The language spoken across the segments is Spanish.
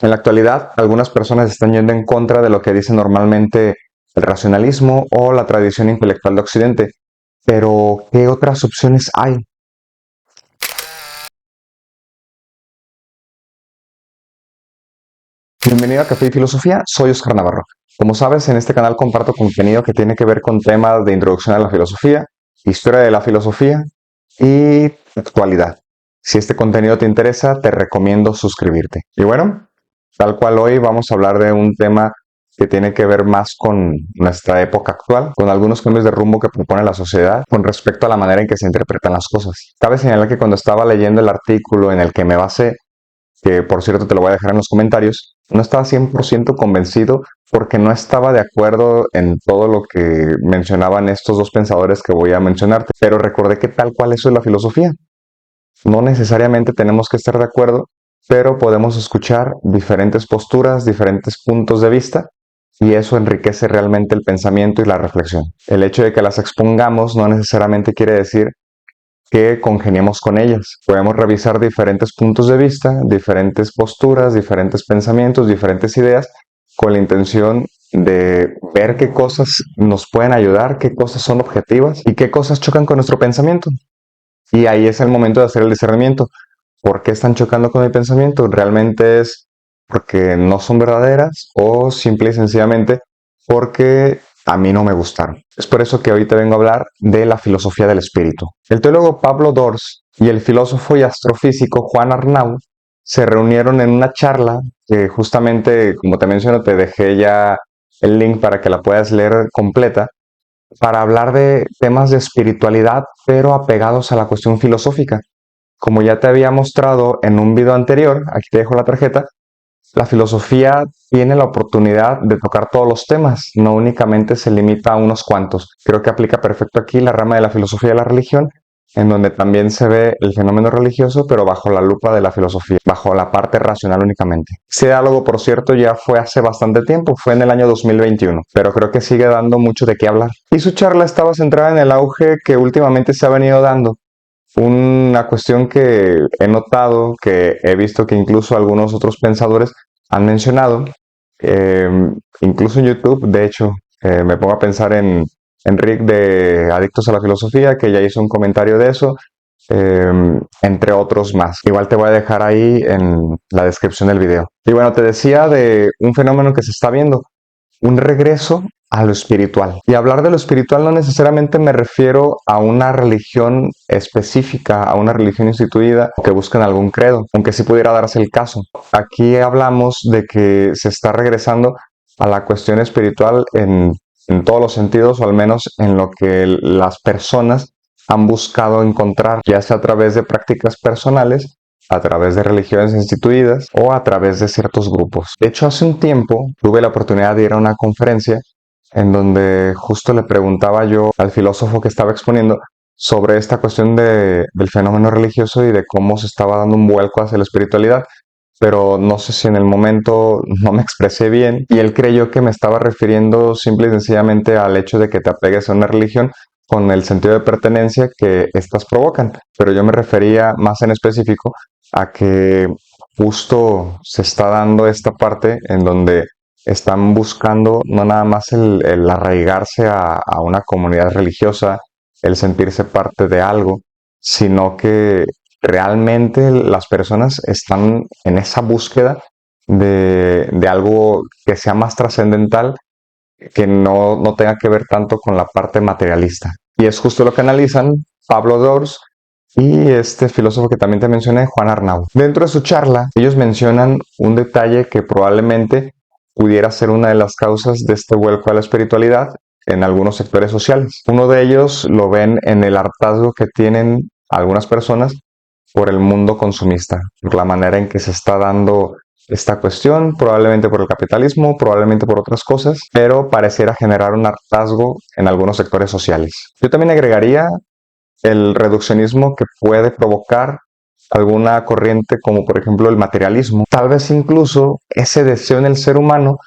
En la actualidad, algunas personas están yendo en contra de lo que dice normalmente el racionalismo o la tradición intelectual de Occidente. Pero, ¿qué otras opciones hay? Bienvenido a Café y Filosofía, soy Oscar Navarro. Como sabes, en este canal comparto contenido que tiene que ver con temas de introducción a la filosofía, historia de la filosofía y actualidad. Si este contenido te interesa, te recomiendo suscribirte. Y bueno, tal cual hoy vamos a hablar de un tema que tiene que ver más con nuestra época actual, con algunos cambios de rumbo que propone la sociedad con respecto a la manera en que se interpretan las cosas. Cabe señalar que cuando estaba leyendo el artículo en el que me basé, que por cierto te lo voy a dejar en los comentarios, no estaba 100% convencido porque no estaba de acuerdo en todo lo que mencionaban estos dos pensadores que voy a mencionarte, pero recordé que tal cual eso es la filosofía. No necesariamente tenemos que estar de acuerdo, pero podemos escuchar diferentes posturas, diferentes puntos de vista, y eso enriquece realmente el pensamiento y la reflexión. El hecho de que las expongamos no necesariamente quiere decir que congeniemos con ellas. Podemos revisar diferentes puntos de vista, diferentes posturas, diferentes pensamientos, diferentes ideas, con la intención de ver qué cosas nos pueden ayudar, qué cosas son objetivas y qué cosas chocan con nuestro pensamiento. Y ahí es el momento de hacer el discernimiento. ¿Por qué están chocando con mi pensamiento? ¿Realmente es porque no son verdaderas o simple y sencillamente porque a mí no me gustaron? Es por eso que hoy te vengo a hablar de la filosofía del espíritu. El teólogo Pablo Dors y el filósofo y astrofísico Juan Arnau se reunieron en una charla que justamente, como te menciono, te dejé ya el link para que la puedas leer completa, para hablar de temas de espiritualidad, pero apegados a la cuestión filosófica. Como ya te había mostrado en un video anterior, aquí te dejo la tarjeta, la filosofía tiene la oportunidad de tocar todos los temas, no únicamente se limita a unos cuantos. Creo que aplica perfecto aquí la rama de la filosofía de la religión, en donde también se ve el fenómeno religioso, pero bajo la lupa de la filosofía, bajo la parte racional únicamente. Ese diálogo, por cierto, ya fue hace bastante tiempo, fue en el año 2021, pero creo que sigue dando mucho de qué hablar. Y su charla estaba centrada en el auge que últimamente se ha venido dando. Una cuestión que he notado, que he visto que incluso algunos otros pensadores han mencionado, eh, incluso en YouTube, de hecho, me pongo a pensar en Rick de Adictos a la Filosofía, que ya hizo un comentario de eso, eh, entre otros más. Igual te voy a dejar ahí en la descripción del video. Y bueno, te decía de un fenómeno que se está viendo, un regreso a lo espiritual. Y hablar de lo espiritual no necesariamente me refiero a una religión específica, a una religión instituida o que busquen algún credo, aunque sí pudiera darse el caso. Aquí hablamos de que se está regresando a la cuestión espiritual en todos los sentidos, o al menos en lo que las personas han buscado encontrar, ya sea a través de prácticas personales, a través de religiones instituidas o a través de ciertos grupos. De hecho, hace un tiempo tuve la oportunidad de ir a una conferencia en donde justo le preguntaba yo al filósofo que estaba exponiendo sobre esta cuestión del fenómeno religioso y de cómo se estaba dando un vuelco hacia la espiritualidad, pero no sé si en el momento no me expresé bien y él creyó que me estaba refiriendo simple y sencillamente al hecho de que te apegues a una religión con el sentido de pertenencia que éstas provocan, pero yo me refería más en específico a que justo se está dando esta parte en donde están buscando no nada más el arraigarse a una comunidad religiosa, el sentirse parte de algo, sino que realmente las personas están en esa búsqueda de algo que sea más trascendental, que no tenga que ver tanto con la parte materialista. Y es justo lo que analizan Pablo Dors y este filósofo que también te mencioné, Juan Arnau. Dentro de su charla, ellos mencionan un detalle que probablemente pudiera ser una de las causas de este vuelco a la espiritualidad en algunos sectores sociales. Uno de ellos lo ven en el hartazgo que tienen algunas personas por el mundo consumista, por la manera en que se está dando esta cuestión, probablemente por el capitalismo, probablemente por otras cosas, pero pareciera generar un hartazgo en algunos sectores sociales. Yo también agregaría el reduccionismo que puede provocar alguna corriente como por ejemplo el materialismo, tal vez incluso ese deseo en el ser humano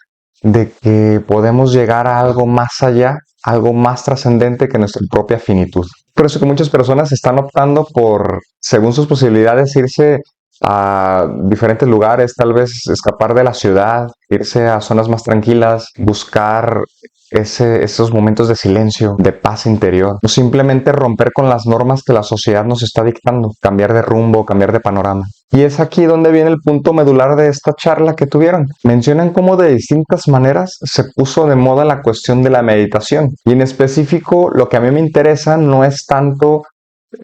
de que podemos llegar a algo más allá, algo más trascendente que nuestra propia finitud. Por eso que muchas personas están optando por, según sus posibilidades, irse a diferentes lugares, tal vez escapar de la ciudad, irse a zonas más tranquilas, buscar esos momentos de silencio, de paz interior, o simplemente romper con las normas que la sociedad nos está dictando, cambiar de rumbo, cambiar de panorama. Y es aquí donde viene el punto medular de esta charla que tuvieron. Mencionan cómo de distintas maneras se puso de moda la cuestión de la meditación. Y en específico, lo que a mí me interesa no es tanto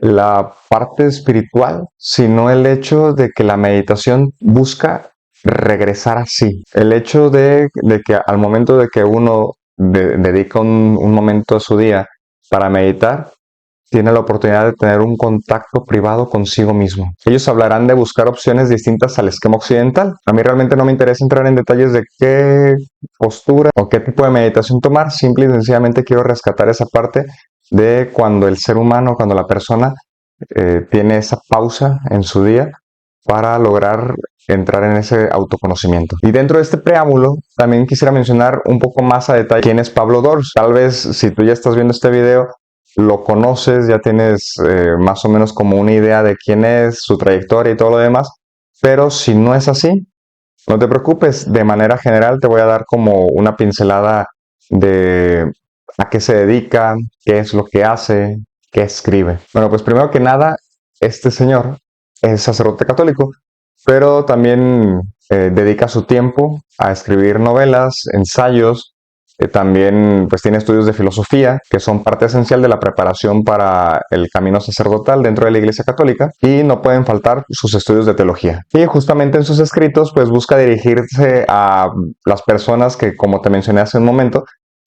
la parte espiritual, sino el hecho de que la meditación busca regresar a sí. El hecho de que al momento de que uno dedica un momento de su día para meditar, tiene la oportunidad de tener un contacto privado consigo mismo. Ellos hablarán de buscar opciones distintas al esquema occidental. A mí realmente no me interesa entrar en detalles de qué postura o qué tipo de meditación tomar. Simple y sencillamente quiero rescatar esa parte de cuando el ser humano, cuando la persona tiene esa pausa en su día para lograr entrar en ese autoconocimiento. Y dentro de este preámbulo, también quisiera mencionar un poco más a detalle quién es Pablo Dors. Tal vez si tú ya estás viendo este video, lo conoces, ya tienes más o menos como una idea de quién es, su trayectoria y todo lo demás, pero si no es así, no te preocupes, de manera general te voy a dar como una pincelada de a qué se dedica, qué es lo que hace, qué escribe. Bueno, pues primero que nada, este señor es sacerdote católico, pero también dedica su tiempo a escribir novelas, ensayos, también pues tiene estudios de filosofía, que son parte esencial de la preparación para el camino sacerdotal dentro de la Iglesia Católica, y no pueden faltar sus estudios de teología. Y justamente en sus escritos pues busca dirigirse a las personas que, como te mencioné hace un momento,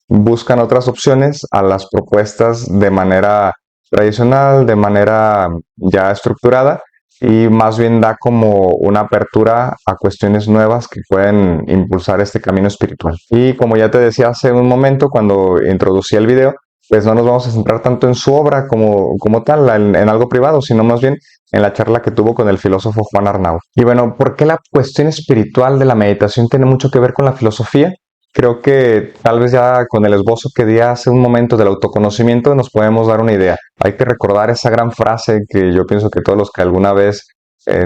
buscan otras opciones a las propuestas de manera tradicional, de manera ya estructurada, y más bien da como una apertura a cuestiones nuevas que pueden impulsar este camino espiritual. Y como ya te decía hace un momento cuando introducí el video, pues no nos vamos a centrar tanto en su obra como tal, en algo privado, sino más bien en la charla que tuvo con el filósofo Juan Arnau. Y bueno, ¿por qué la cuestión espiritual de la meditación tiene mucho que ver con la filosofía? Creo que tal vez ya con el esbozo que di hace un momento del autoconocimiento nos podemos dar una idea. Hay que recordar esa gran frase que yo pienso que todos los que alguna vez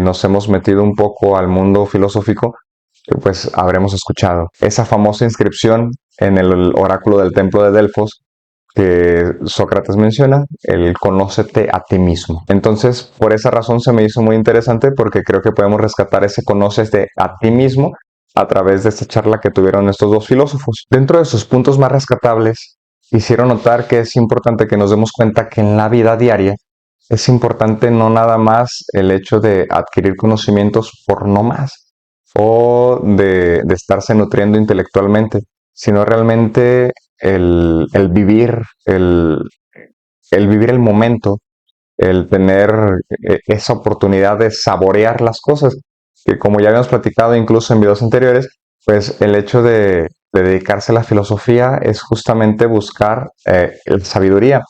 nos hemos metido un poco al mundo filosófico, pues habremos escuchado. Esa famosa inscripción en el oráculo del templo de Delfos que Sócrates menciona, el conócete a ti mismo. Entonces, por esa razón se me hizo muy interesante porque creo que podemos rescatar ese conócete a ti mismo a través de esta charla que tuvieron estos dos filósofos. Dentro de sus puntos más rescatables, hicieron notar que es importante que nos demos cuenta que en la vida diaria es importante no nada más el hecho de adquirir conocimientos por no más o de estarse nutriendo intelectualmente, sino realmente el vivir, el vivir el momento, el tener esa oportunidad de saborear las cosas, que como ya habíamos platicado incluso en videos anteriores, pues el hecho de dedicarse a la filosofía es justamente buscar la sabiduría.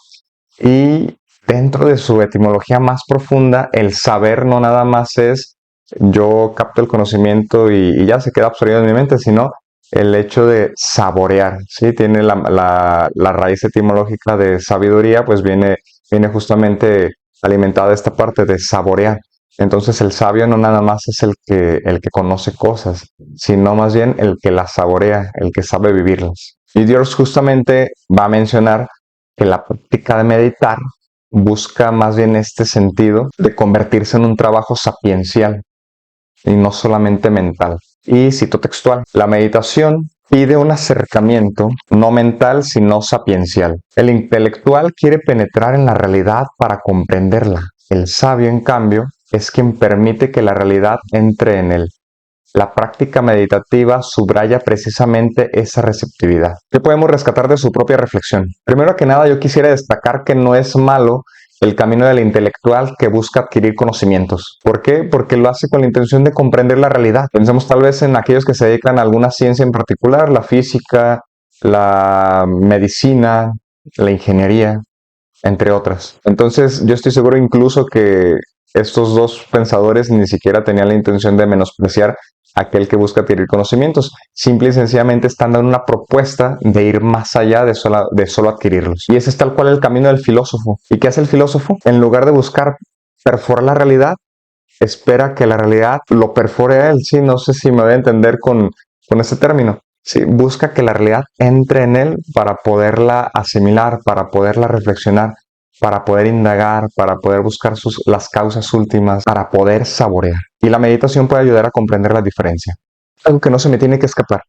Y dentro de su etimología más profunda, el saber no nada más es yo capto el conocimiento y ya se queda absorbido en mi mente, sino el hecho de saborear, ¿sí? Tiene la raíz etimológica de sabiduría, pues viene justamente alimentada de esta parte de saborear. Entonces el sabio no nada más es el que conoce cosas, sino más bien el que las saborea, el que sabe vivirlas. Y Dios justamente va a mencionar que la práctica de meditar busca más bien este sentido de convertirse en un trabajo sapiencial y no solamente mental. Y cito textual, la meditación pide un acercamiento no mental sino sapiencial. El intelectual quiere penetrar en la realidad para comprenderla. El sabio, en cambio, es quien permite que la realidad entre en él. La práctica meditativa subraya precisamente esa receptividad. ¿Qué podemos rescatar de su propia reflexión? Primero que nada, yo quisiera destacar que no es malo el camino del intelectual que busca adquirir conocimientos. ¿Por qué? Porque lo hace con la intención de comprender la realidad. Pensemos tal vez en aquellos que se dedican a alguna ciencia en particular, la física, la medicina, la ingeniería, entre otras. Entonces, yo estoy seguro incluso que estos dos pensadores ni siquiera tenían la intención de menospreciar a aquel que busca adquirir conocimientos. Simple y sencillamente están dando una propuesta de ir más allá de solo adquirirlos. Y ese es tal cual el camino del filósofo. ¿Y qué hace el filósofo? En lugar de buscar perforar la realidad, espera que la realidad lo perfore a él, ¿sí? No sé si me voy a entender con ese término. Sí, busca que la realidad entre en él para poderla asimilar, para poderla reflexionar, para poder indagar, para poder buscar las causas últimas, para poder saborear. Y la meditación puede ayudar a comprender la diferencia. Algo que no se me tiene que escapar.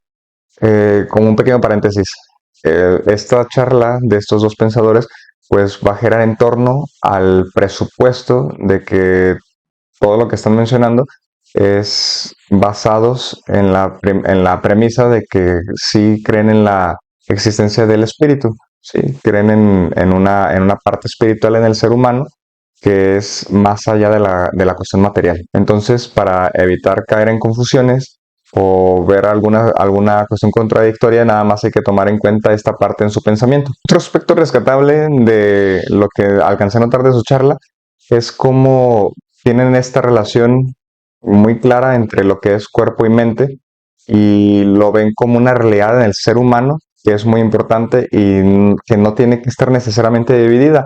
Como un pequeño paréntesis, esta charla de estos dos pensadores pues va a girar en torno al presupuesto de que todo lo que están mencionando es basados en la premisa de que sí creen en la existencia del espíritu, sí, creen en una parte espiritual en el ser humano que es más allá de la cuestión material. Entonces, para evitar caer en confusiones o ver alguna cuestión contradictoria, nada más hay que tomar en cuenta esta parte en su pensamiento. Otro aspecto rescatable de lo que alcancé a notar de su charla es cómo tienen esta relación muy clara entre lo que es cuerpo y mente y lo ven como una realidad en el ser humano que es muy importante y que no tiene que estar necesariamente dividida,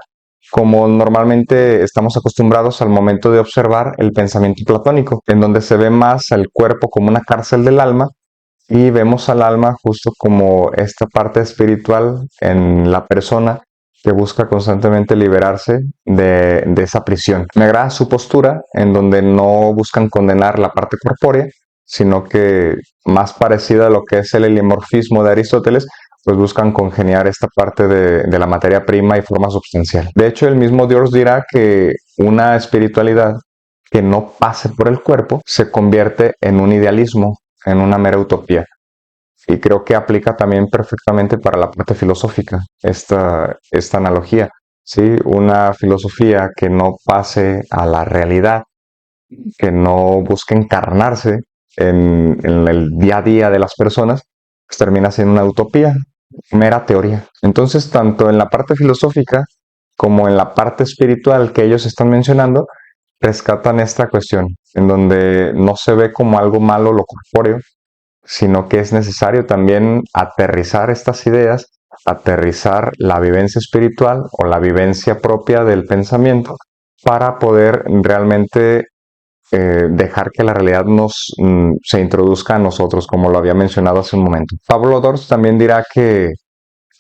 como normalmente estamos acostumbrados al momento de observar el pensamiento platónico, en donde se ve más al cuerpo como una cárcel del alma y vemos al alma justo como esta parte espiritual en la persona que busca constantemente liberarse de esa prisión. Me agrada su postura en donde no buscan condenar la parte corpórea, sino que más parecida a lo que es el heliomorfismo de Aristóteles, pues buscan congeniar esta parte de la materia prima y forma substancial. De hecho, el mismo Dios dirá que una espiritualidad que no pase por el cuerpo se convierte en un idealismo, en una mera utopía. Y creo que aplica también perfectamente para la parte filosófica esta analogía. ¿Sí? Una filosofía que no pase a la realidad, que no busque encarnarse en el día a día de las personas, pues termina siendo una utopía, mera teoría. Entonces, tanto en la parte filosófica como en la parte espiritual que ellos están mencionando, rescatan esta cuestión, en donde no se ve como algo malo lo corpóreo, sino que es necesario también aterrizar estas ideas, aterrizar la vivencia espiritual o la vivencia propia del pensamiento para poder realmente dejar que la realidad se introduzca a nosotros, como lo había mencionado hace un momento. Pablo Dors también dirá que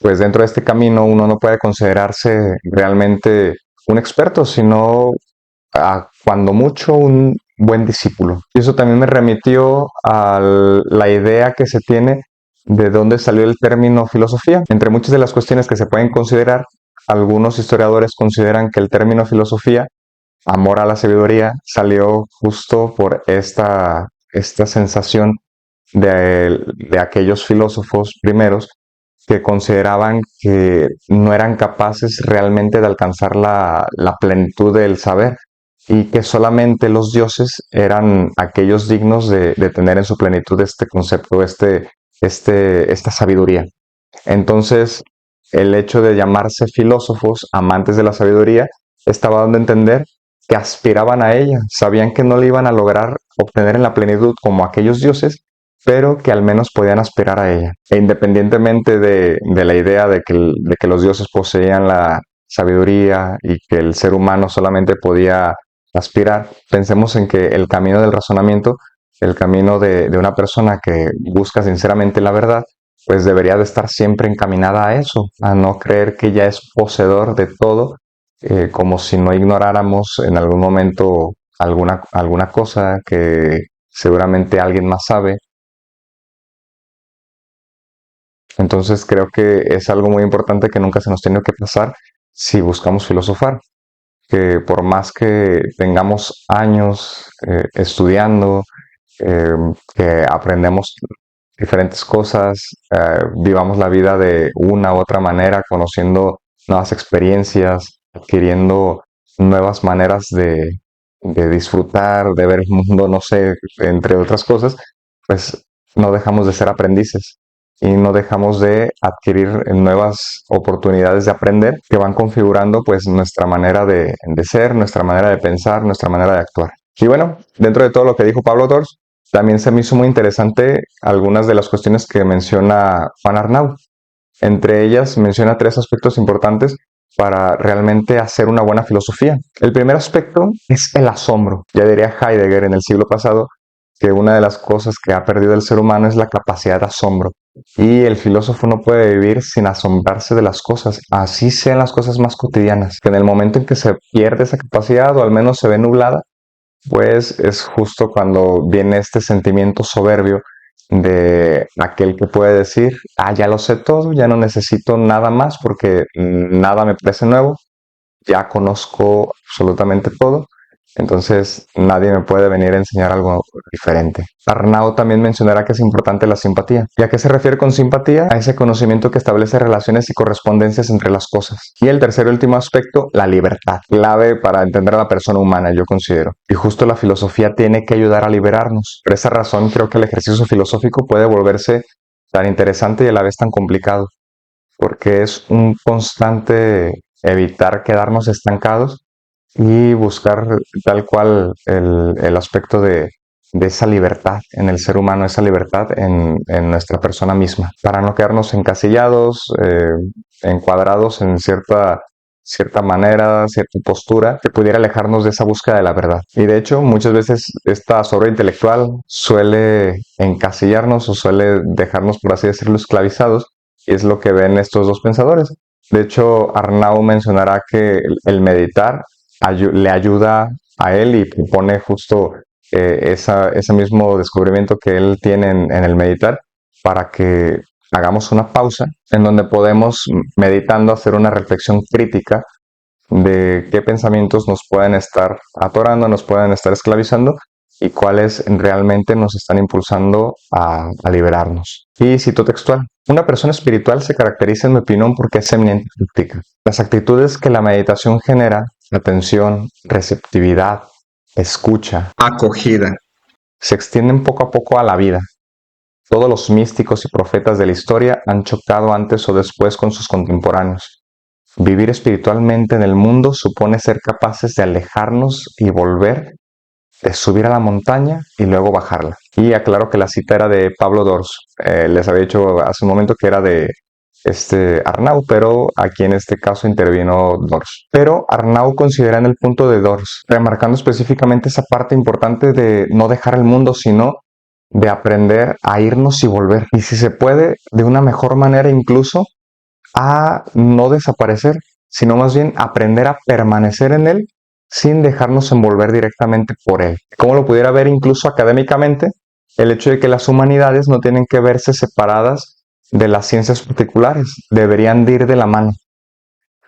pues dentro de este camino uno no puede considerarse realmente un experto, sino cuando mucho un buen discípulo. Y eso también me remitió a la idea que se tiene de dónde salió el término filosofía. Entre muchas de las cuestiones que se pueden considerar, algunos historiadores consideran que el término filosofía, amor a la sabiduría, salió justo por esta sensación de aquellos filósofos primeros que consideraban que no eran capaces realmente de alcanzar la plenitud del saber y que solamente los dioses eran aquellos dignos de tener en su plenitud este concepto, esta sabiduría. Entonces, el hecho de llamarse filósofos, amantes de la sabiduría, estaba dando a entender que aspiraban a ella, sabían que no la iban a lograr obtener en la plenitud como aquellos dioses, pero que al menos podían aspirar a ella. E independientemente de la idea de que los dioses poseían la sabiduría y que el ser humano solamente podía aspirar, pensemos en que el camino del razonamiento, el camino de una persona que busca sinceramente la verdad, pues debería de estar siempre encaminada a eso, a no creer que ya es poseedor de todo, como si no ignoráramos en algún momento alguna cosa que seguramente alguien más sabe. Entonces creo que es algo muy importante que nunca se nos tiene que pasar si buscamos filosofar, que por más que tengamos años estudiando, eh, que aprendemos diferentes cosas, vivamos la vida de una u otra manera, conociendo nuevas experiencias, adquiriendo nuevas maneras de disfrutar, de ver el mundo, no sé, entre otras cosas, pues no dejamos de ser aprendices y no dejamos de adquirir nuevas oportunidades de aprender que van configurando pues nuestra manera de ser, nuestra manera de pensar, nuestra manera de actuar. Y bueno, dentro de todo lo que dijo Pablo Dors, también se me hizo muy interesante algunas de las cuestiones que menciona Juan Arnau. Entre ellas menciona tres aspectos importantes para realmente hacer una buena filosofía. El primer aspecto es el asombro. Ya diría Heidegger en el siglo pasado que una de las cosas que ha perdido el ser humano es la capacidad de asombro. Y el filósofo no puede vivir sin asombrarse de las cosas, así sean las cosas más cotidianas, que en el momento en que se pierde esa capacidad o al menos se ve nublada, pues es justo cuando viene este sentimiento soberbio de aquel que puede decir, ah, ya lo sé todo, ya no necesito nada más porque nada me parece nuevo, ya conozco absolutamente todo, entonces nadie me puede venir a enseñar algo diferente. Arnaud también mencionará que es importante la simpatía. ¿Y a qué se refiere con simpatía? A ese conocimiento que establece relaciones y correspondencias entre las cosas. Y el tercer y último aspecto, la libertad, clave para entender a la persona humana, yo considero. Y justo la filosofía tiene que ayudar a liberarnos. Por esa razón creo que el ejercicio filosófico puede volverse tan interesante y a la vez tan complicado, porque es un constante evitar quedarnos estancados y buscar tal cual el aspecto de esa libertad en el ser humano, esa libertad en nuestra persona misma, para no quedarnos encasillados, encuadrados en cierta manera, cierta postura que pudiera alejarnos de esa búsqueda de la verdad. Y de hecho, muchas veces esta sobra intelectual suele encasillarnos o suele dejarnos, por así decirlo, esclavizados, y es lo que ven estos dos pensadores. De hecho, Arnaud mencionará que el meditar le ayuda a él y propone justo ese mismo descubrimiento que él tiene en el meditar para que hagamos una pausa en donde podemos, meditando, hacer una reflexión crítica de qué pensamientos nos pueden estar atorando, nos pueden estar esclavizando y cuáles realmente nos están impulsando a liberarnos. Y cito textual: una persona espiritual se caracteriza, en mi opinión, porque es eminente práctica. Las actitudes que la meditación genera, atención, receptividad, escucha, acogida, se extienden poco a poco a la vida. Todos los místicos y profetas de la historia han chocado antes o después con sus contemporáneos. Vivir espiritualmente en el mundo supone ser capaces de alejarnos y volver, de subir a la montaña y luego bajarla. Y aclaro que la cita era de Pablo Dors. Les había dicho hace un momento que era de Arnaud, pero aquí en este caso intervino Dors. Pero Arnaud considera en el punto de Dors, remarcando específicamente esa parte importante de no dejar el mundo, sino de aprender a irnos y volver. Y si se puede, de una mejor manera incluso, a no desaparecer, sino más bien aprender a permanecer en él sin dejarnos envolver directamente por él. Como lo pudiera ver incluso académicamente, el hecho de que las humanidades no tienen que verse separadas de las ciencias particulares, deberían de ir de la mano.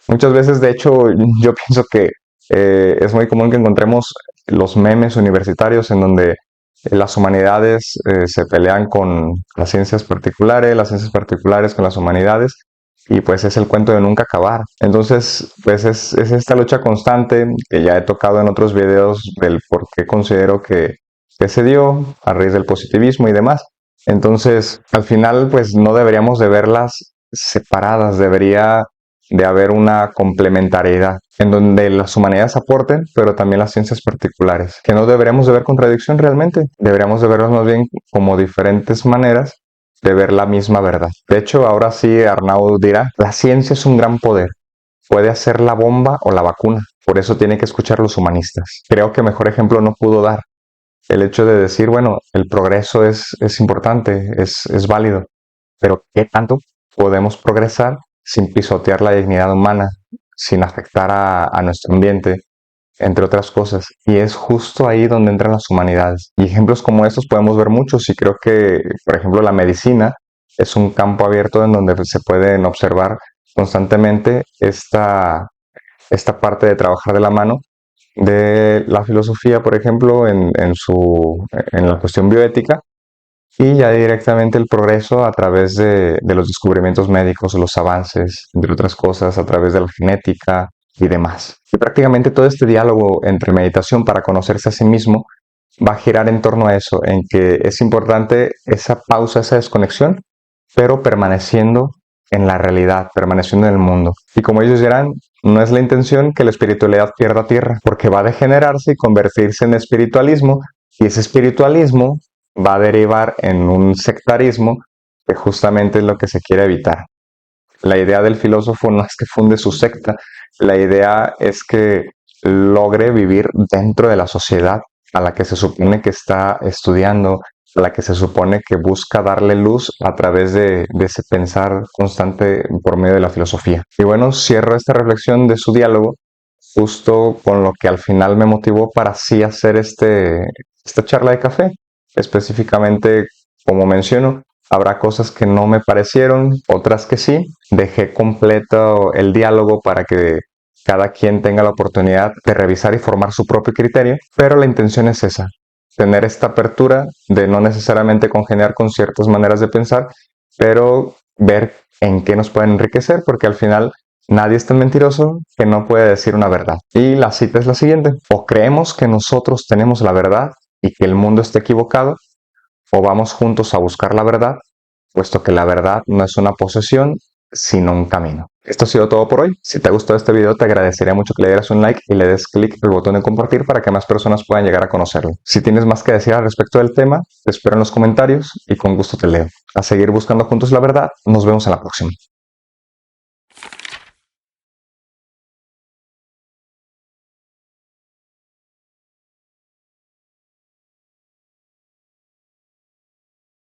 Muchas veces, de hecho, yo pienso que es muy común que encontremos los memes universitarios en donde las humanidades se pelean con las ciencias particulares con las humanidades, y pues es el cuento de nunca acabar. Entonces, pues es esta lucha constante que ya he tocado en otros videos del por qué considero que se dio a raíz del positivismo y demás. Entonces, al final, pues no deberíamos de verlas separadas, debería de haber una complementariedad en donde las humanidades aporten, pero también las ciencias particulares, que no deberíamos de ver contradicción realmente, deberíamos de verlas más bien como diferentes maneras de ver la misma verdad. De hecho, ahora sí Arnaud dirá, la ciencia es un gran poder, puede hacer la bomba o la vacuna, por eso tiene que escuchar a los humanistas. Creo que mejor ejemplo no pudo dar. El hecho de decir, bueno, el progreso es importante, es válido, pero ¿qué tanto podemos progresar sin pisotear la dignidad humana, sin afectar a nuestro ambiente, entre otras cosas? Y es justo ahí donde entran las humanidades. Y ejemplos como estos podemos ver muchos, y creo que, por ejemplo, la medicina es un campo abierto en donde se pueden observar constantemente esta parte de trabajar de la mano de la filosofía, por ejemplo, en la cuestión bioética, y ya directamente el progreso a través de los descubrimientos médicos, los avances, entre otras cosas, a través de la genética y demás. Y prácticamente todo este diálogo entre meditación para conocerse a sí mismo va a girar en torno a eso, en que es importante esa pausa, esa desconexión, pero permaneciendo en la realidad, permaneciendo en el mundo. Y como ellos dirán, no es la intención que la espiritualidad pierda tierra, porque va a degenerarse y convertirse en espiritualismo, y ese espiritualismo va a derivar en un sectarismo, que justamente es lo que se quiere evitar. La idea del filósofo no es que funde su secta, la idea es que logre vivir dentro de la sociedad a la que se supone que está estudiando, a la que se supone que busca darle luz a través de ese pensar constante por medio de la filosofía. Y bueno, cierro esta reflexión de su diálogo justo con lo que al final me motivó para así hacer esta charla de café. Específicamente, como menciono, habrá cosas que no me parecieron, otras que sí. Dejé completo el diálogo para que cada quien tenga la oportunidad de revisar y formar su propio criterio, pero la intención es esa, tener esta apertura de no necesariamente congeniar con ciertas maneras de pensar, pero ver en qué nos pueden enriquecer, porque al final nadie es tan mentiroso que no puede decir una verdad. Y la cita es la siguiente: o creemos que nosotros tenemos la verdad y que el mundo está equivocado, o vamos juntos a buscar la verdad, puesto que la verdad no es una posesión, sino un camino. Esto ha sido todo por hoy. Si te ha gustado este video, te agradecería mucho que le dieras un like y le des clic al botón de compartir para que más personas puedan llegar a conocerlo. Si tienes más que decir al respecto del tema, te espero en los comentarios y con gusto te leo. A seguir buscando juntos la verdad. Nos vemos en la próxima.